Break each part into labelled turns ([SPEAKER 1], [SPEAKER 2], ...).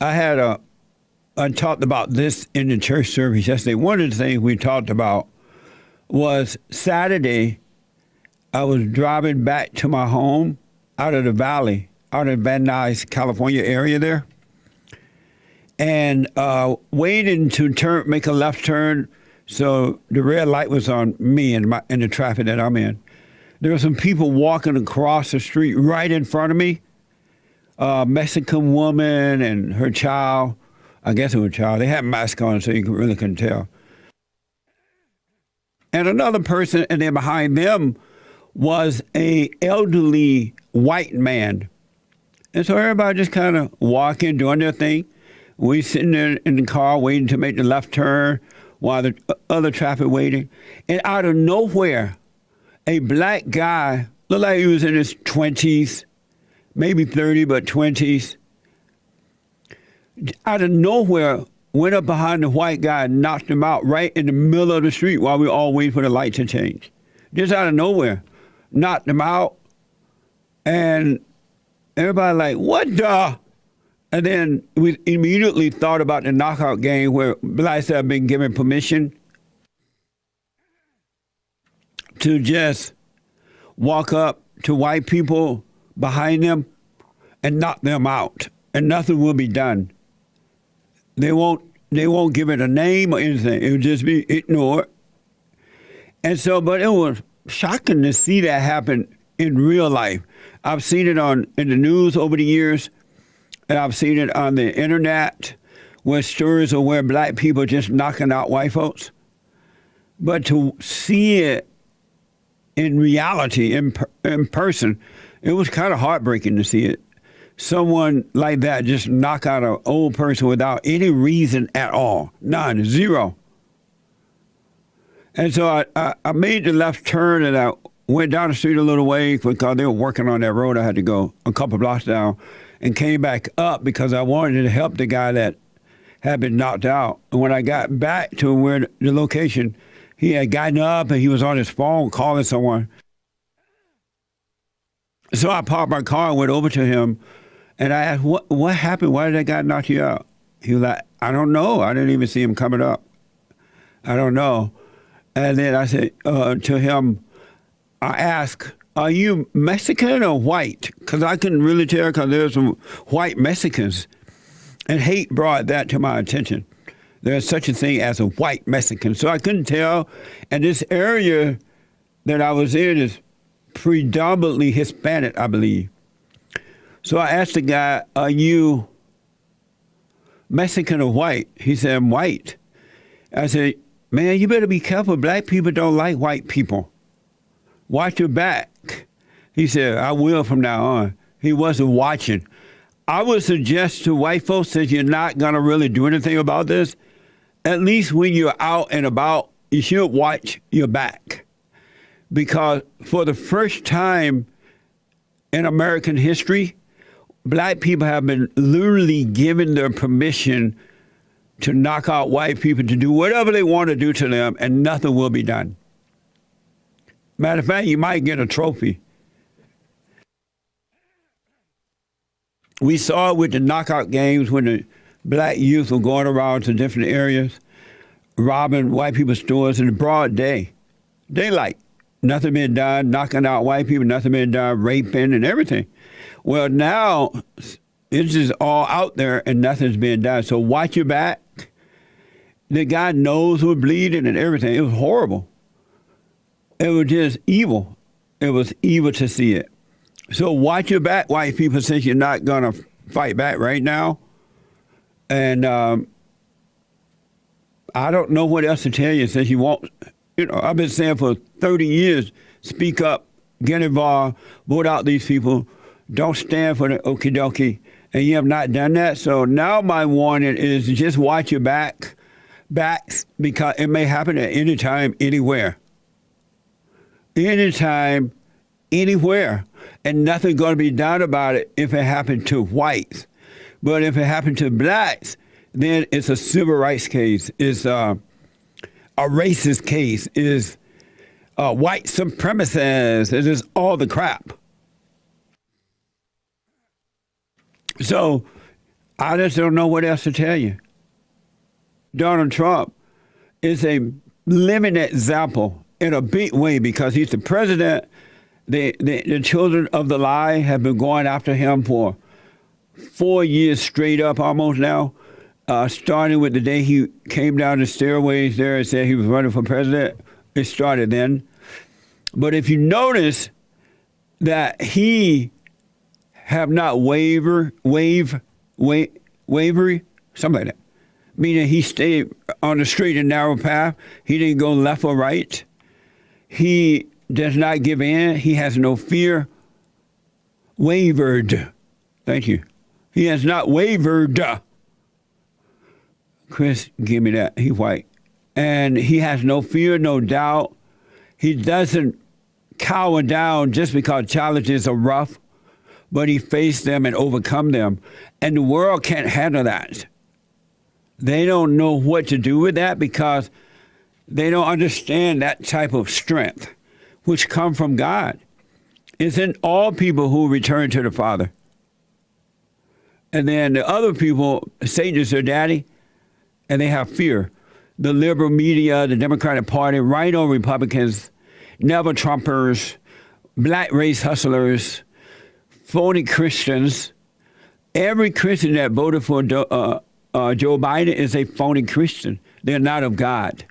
[SPEAKER 1] I talked about this in the church service yesterday. One of the things we talked about was Saturday, I was driving back to my home out of the valley, out of Van Nuys, California area there, and waiting to make a left turn. So the red light was on me in the traffic that I'm in. There were some people walking across the street right in front of me. A Mexican woman and her child. I guess it was a child. They had masks on, so you really couldn't tell. And another person, and then behind them was a elderly white man. And so everybody just kind of walking, doing their thing. We sitting there in the car waiting to make the left turn while the other traffic waiting. And out of nowhere, a black guy, looked like he was in his 20s, maybe 30, but 20s, out of nowhere, went up behind the white guy and knocked him out right in the middle of the street while we all waiting for the light to change. Just out of nowhere, knocked him out. And everybody like, what the? And then we immediately thought about the knockout game where blacks have been given permission to just walk up to white people behind them and knock them out, and nothing will be done. They won't give it a name or anything. It would just be ignored. And so, but it was shocking to see that happen in real life. I've seen it in the news over the years, and I've seen it on the internet where stories of where black people just knocking out white folks. But to see it in reality, in person, it was kind of heartbreaking to see it. Someone like that just knock out an old person without any reason at all. None, zero. And so I made the left turn and I went down the street a little way because they were working on that road. I had to go a couple blocks down and came back up because I wanted to help the guy that had been knocked out. And when I got back to where the location, he had gotten up and he was on his phone calling someone. So I parked my car and went over to him. And I asked, what happened? Why did that guy knock you out? He was like, I don't know. I didn't even see him coming up. I don't know. And then I said to him, I asked, are you Mexican or white? Because I couldn't really tell because there were some white Mexicans. And hate brought that to my attention. There's such a thing as a white Mexican. So I couldn't tell. And this area that I was in is predominantly Hispanic, I believe. So I asked the guy, are you Mexican or white? He said, I'm white. I said, man, you better be careful. Black people don't like white people. Watch your back. He said, I will from now on. He wasn't watching. I would suggest to white folks that you're not going to really do anything about this. At least when you're out and about, you should watch your back. Because for the first time in American history, black people have been literally given their permission to knock out white people, to do whatever they want to do to them, and nothing will be done. Matter of fact, you might get a trophy. We saw it with the knockout games when the black youth were going around to different areas, robbing white people's stores in the broad daylight. Nothing being done, knocking out white people, nothing being done, raping and everything. Well, now it's just all out there and nothing's being done. So watch your back. The guy nose was bleeding and everything. It was horrible. It was just evil. It was evil to see it. So watch your back, white people, since you're not going to fight back right now. And I don't know what else to tell you since you won't. You know, I've been saying for 30 years, speak up, get involved, vote out these people, don't stand for the okie dokie, and you have not done that. So now my warning is just watch your backs, because it may happen at any time, anywhere. Anytime, anywhere. And nothing's going to be done about it if it happened to whites. But if it happened to blacks, then it's a civil rights case. It's a racist case, is white supremacists, it is all the crap. So I just don't know what else to tell you. Donald Trump is a living example in a big way because he's the president. The children of the lie have been going after him for 4 years straight up almost now, starting with the day he came down the stairways there and said he was running for president. It started then. But if you notice that he have not wavered, something like that, meaning he stayed on the straight and narrow path. He didn't go left or right. He does not give in. He has no fear. Wavered. Thank you. He has not wavered. Chris, give me that. He's white. And he has no fear, no doubt. He doesn't cower down just because challenges are rough, but he faced them and overcome them. And the world can't handle that. They don't know what to do with that because they don't understand that type of strength, which come from God. It's in all people who return to the Father. And then the other people, Satan is their daddy, and they have fear. The liberal media, the Democratic Party, rhino Republicans, never Trumpers, black race hustlers, phony Christians. Every Christian that voted for Joe Biden is a phony Christian. They're not of God.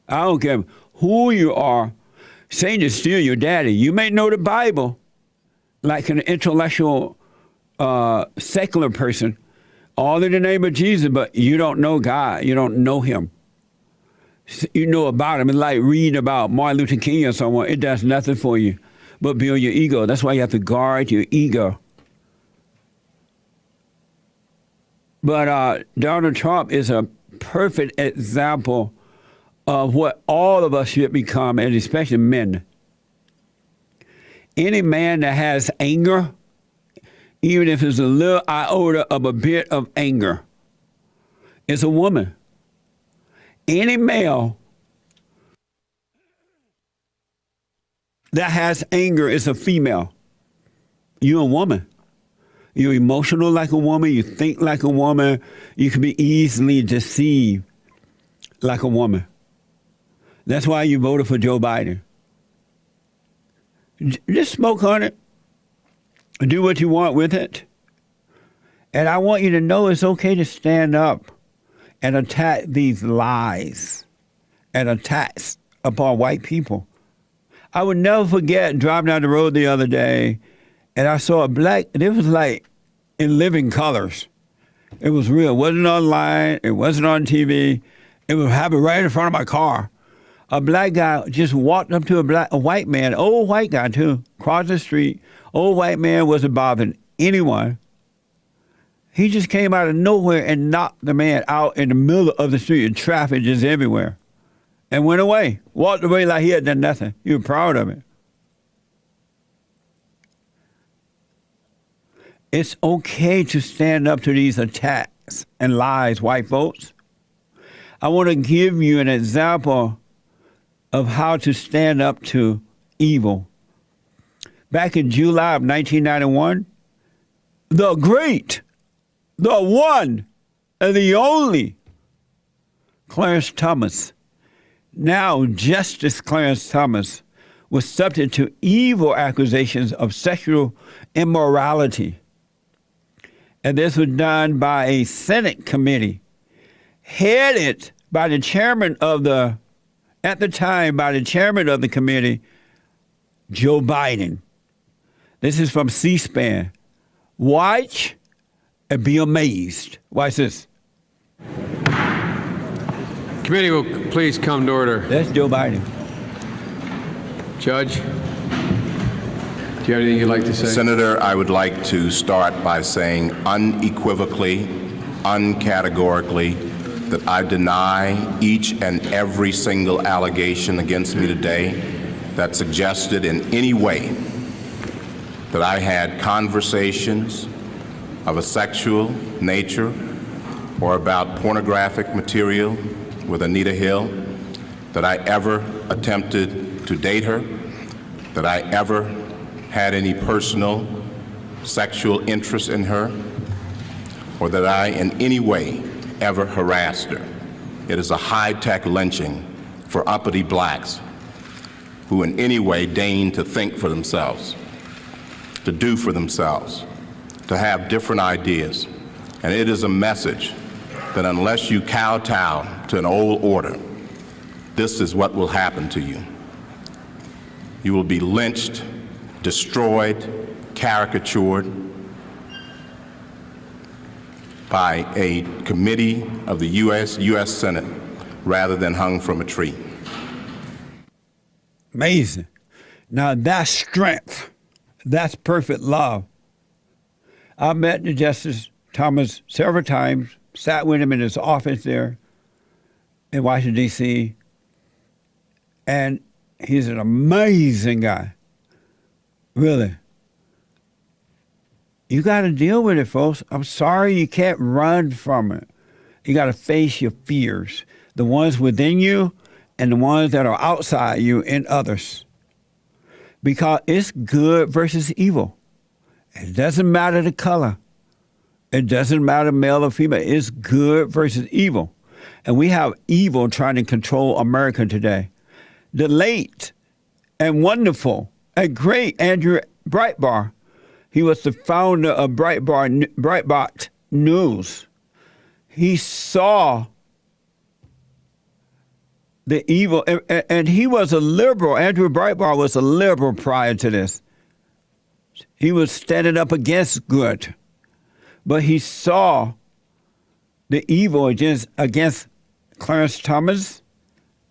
[SPEAKER 1] I don't care who you are. Satan is still your daddy. You may know the Bible like an intellectual, secular person, all in the name of Jesus, but you don't know God. You don't know him. You know about him. It's like reading about Martin Luther King or someone. It does nothing for you but build your ego. That's why you have to guard your ego. But Donald Trump is a perfect example of what all of us should become, and especially men. Any man that has anger, even if it's a little iota of a bit of anger, is a woman. Any male that has anger is a female. You're a woman. You're emotional like a woman. You think like a woman. You can be easily deceived like a woman. That's why you voted for Joe Biden. Just smoke on it. Do what you want with it. And I want you to know it's okay to stand up and attack these lies and attacks upon white people. I would never forget driving down the road the other day, and I saw a black, and it was like in living colors. It was real. It wasn't online. It wasn't on TV. It was happening right in front of my car. A black guy just walked up to a white man, old white guy too, crossed the street. Old white man wasn't bothering anyone. He just came out of nowhere and knocked the man out in the middle of the street, and traffic just everywhere, and went away. Walked away like he had done nothing. He was proud of it. It's okay to stand up to these attacks and lies, white folks. I want to give you an example of how to stand up to evil. Back in July of 1991, the great, the one, and the only Clarence Thomas, now Justice Clarence Thomas, was subject to evil accusations of sexual immorality. And this was done by a Senate committee headed by the chairman of the, at the time, by the chairman of the committee, Joe Biden. This is from C-SPAN. Watch and be amazed. Watch this.
[SPEAKER 2] Committee will please come to order.
[SPEAKER 1] That's Joe Biden.
[SPEAKER 2] Judge, do you have anything you'd like to say?
[SPEAKER 3] Senator, I would like to start by saying unequivocally, uncategorically, that I deny each and every single allegation against me today that suggested in any way that I had conversations of a sexual nature or about pornographic material with Anita Hill, that I ever attempted to date her, that I ever had any personal sexual interest in her. or that I in any way ever harassed her. It is a high-tech lynching for uppity blacks who in any way deign to think for themselves, to do for themselves, to have different ideas. And it is a message that unless you kowtow to an old order, this is what will happen to you. You will be lynched, destroyed, caricatured by a committee of the U.S. Senate rather than hung from a tree.
[SPEAKER 1] Amazing. Now that's strength. That's perfect love. I met the Justice Thomas several times, sat with him in his office there in Washington, D.C., and he's an amazing guy. Really. You got to deal with it, folks. I'm sorry, you can't run from it. You got to face your fears, the ones within you and the ones that are outside you and others. Because it's good versus evil. It doesn't matter the color. It doesn't matter male or female. It's good versus evil. And we have evil trying to control America today. The late and wonderful and great Andrew Breitbart, he was the founder of Breitbart News. He saw the evil, and he was a liberal. Andrew Breitbart was a liberal prior to this. He was standing up against good, but he saw the evil against Clarence Thomas,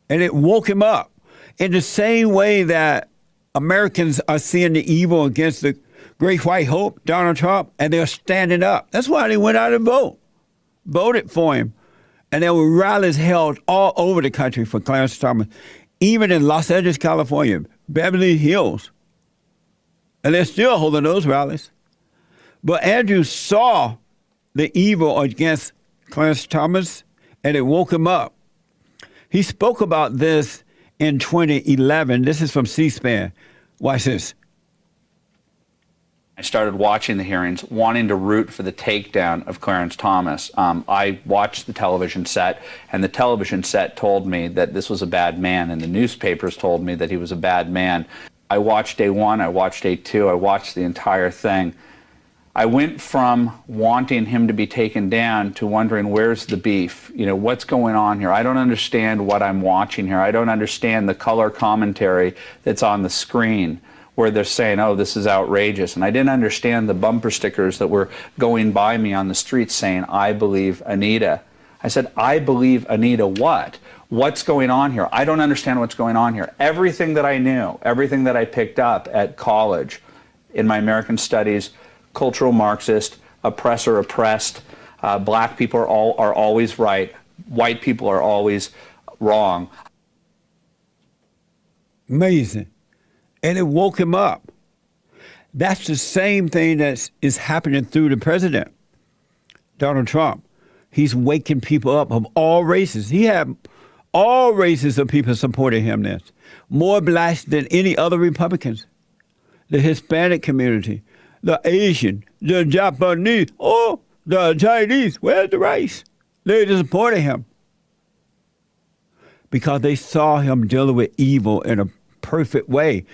[SPEAKER 1] and it woke him up. In the same way that Americans are seeing the evil against the great white hope, Donald Trump, and they're standing up. That's why they went out and voted for him. And there were rallies held all over the country for Clarence Thomas, even in Los Angeles, California, Beverly Hills. And they're still holding those rallies. But Andrew saw the evil against Clarence Thomas, and it woke him up. He spoke about this in 2011. This is from C-SPAN. Watch this.
[SPEAKER 4] I started watching the hearings, wanting to root for the takedown of Clarence Thomas. I watched the television set, and the television set told me that this was a bad man, and the newspapers told me that he was a bad man. I watched day one, I watched day two, I watched the entire thing. I went from wanting him to be taken down to wondering, where's the beef? You know, what's going on here? I don't understand what I'm watching here. I don't understand the color commentary that's on the screen, where they're saying, oh, this is outrageous. And I didn't understand the bumper stickers that were going by me on the street saying, I believe Anita. I said, I believe Anita what? What's going on here? I don't understand what's going on here. Everything that I knew, everything that I picked up at college in my American studies, cultural Marxist, oppressor, oppressed, black people are always right, white people are always wrong.
[SPEAKER 1] Amazing. And it woke him up. That's the same thing that is happening through the president, Donald Trump. He's waking people up of all races. He had all races of people supporting him this. More blacks than any other Republicans. The Hispanic community, the Asian, the Japanese, the Chinese. Where's the race? They just supported him. Because they saw him dealing with evil in a perfect way.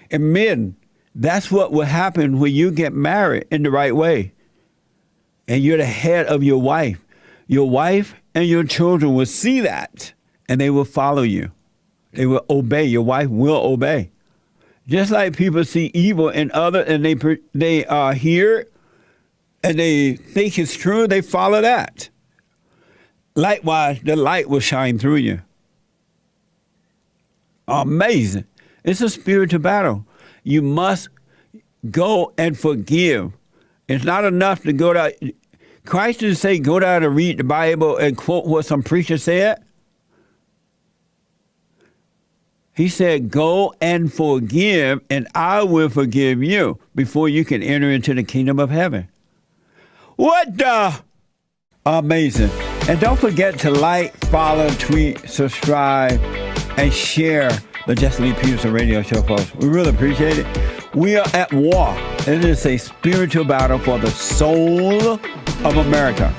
[SPEAKER 1] And men, that's what will happen when you get married in the right way. And you're the head of your wife. Your wife and your children will see that, and they will follow you. They will obey. Your wife will obey. Just like people see evil in others, and they hear and they think it's true, they follow that. Likewise, the light will shine through you. Amazing. It's a spiritual battle. You must go and forgive. It's not enough to go down. Christ didn't say go down and read the Bible and quote what some preacher said. He said, go and forgive, and I will forgive you before you can enter into the kingdom of heaven. What the? Amazing. And don't forget to like, follow, tweet, subscribe, and share the Jesse Lee Peterson radio show, folks. We really appreciate it. We are at war. It is a spiritual battle for the soul of America.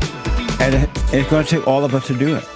[SPEAKER 1] And it's going to take all of us to do it.